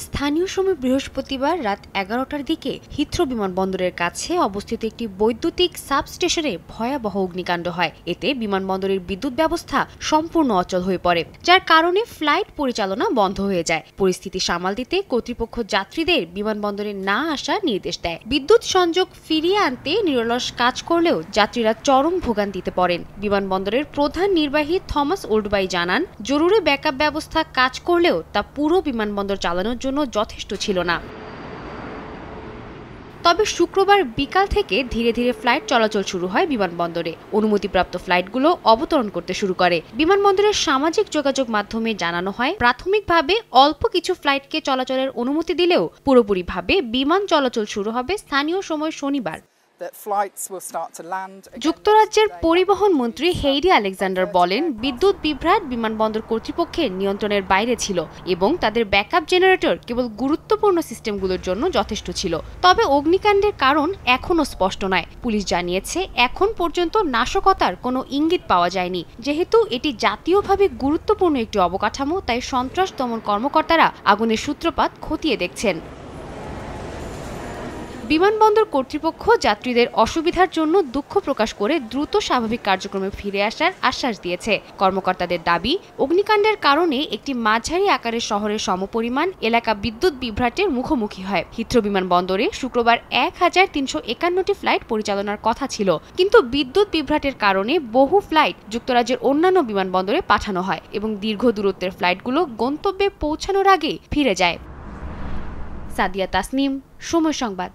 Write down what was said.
স্থানীয় সময় বৃহস্পতিবার রাত ১১টার দিকে হিথ্রো বিমানবন্দরের কাছে অবস্থিত একটি বৈদ্যুতিক সাবস্টেশনে ভয়াবহ অগ্নিকাণ্ড হয়। এতে বিমানবন্দরের বিদ্যুৎ ব্যবস্থা সম্পূর্ণ অচল হয়ে পড়ে, যার কারণে ফ্লাইট পরিচালনা বন্ধ হয়ে যায়। পরিস্থিতি সামাল দিতে কর্তৃপক্ষ যাত্রীদের বিমানবন্দরে না আসার নির্দেশ দেয়। বিদ্যুৎ সংযোগ ফিরিয়ে আনতে নিরলস কাজ করলেও যাত্রীরা চরম ভোগান্তিতে পড়েন। বিমানবন্দরের প্রধান নির্বাহী থমাস ওল্ডবাই জানান, জরুরি ব্যাকআপ ব্যবস্থা কাজ করলেও তা পুরো বিমানবন্দর চালানোর জন্য যথেষ্ট ছিল না। তবে শুক্রবার বিকাল থেকে ধীরে ধীরে ফ্লাইট চলাচল শুরু হয় বিমানবন্দরে। অনুমতিপ্রাপ্ত ফ্লাইটগুলো অবতরণ করতে শুরু করে। বিমানবন্দরের সামাজিক যোগাযোগ মাধ্যমে জানানো হয়, প্রাথমিকভাবে অল্প কিছু ফ্লাইটকে চলাচলের অনুমতি দিলেও পুরোপুরিভাবে বিমান চলাচল শুরু হবে স্থানীয় সময় শনিবার। যুক্তরাজ্যের পরিবহন মন্ত্রী হেইডি আলেকজান্ডার বলেন, বিদ্যুৎ বিভ্রাট বিমানবন্দর কর্তৃপক্ষের নিয়ন্ত্রণের বাইরে ছিল এবং তাদের ব্যাকআপ জেনারেটর কেবল গুরুত্বপূর্ণ সিস্টেমগুলোর জন্য যথেষ্ট ছিল। তবে অগ্নিকাণ্ডের কারণ এখনও স্পষ্ট নয়। পুলিশ জানিয়েছে, এখন পর্যন্ত নাশকতার কোনো ইঙ্গিত পাওয়া যায়নি। যেহেতু এটি জাতীয়ভাবে গুরুত্বপূর্ণ একটি অবকাঠামো, তাই সন্ত্রাস দমন কর্মকর্তারা আগুনের সূত্রপাত খতিয়ে দেখছেন। বিমানবন্দর কর্তৃপক্ষ যাত্রীদের অসুবিধার জন্য দুঃখ প্রকাশ করে দ্রুত স্বাভাবিক কার্যক্রমে ফিরে আসার আশ্বাস দিয়েছে। কর্মকর্তাদের দাবি, অগ্নিকাণ্ডের কারণে একটি মাঝারি আকারের শহরের সমপরিমাণ এলাকা বিদ্যুৎ বিভ্রাটের মুখোমুখি হয়। হিথ্রো বিমানবন্দরে শুক্রবার ১,৩৫১টি ফ্লাইট পরিচালনার কথা ছিল, কিন্তু বিদ্যুৎ বিভ্রাটের কারণে বহু ফ্লাইট যুক্তরাজ্যের অন্যান্য বিমানবন্দরে পাঠানো হয় এবং দীর্ঘ দূরত্বের ফ্লাইটগুলো গন্তব্যে পৌঁছানোর আগে ফিরে যায়। সাদিয়া তাসনিম, সময় সংবাদ।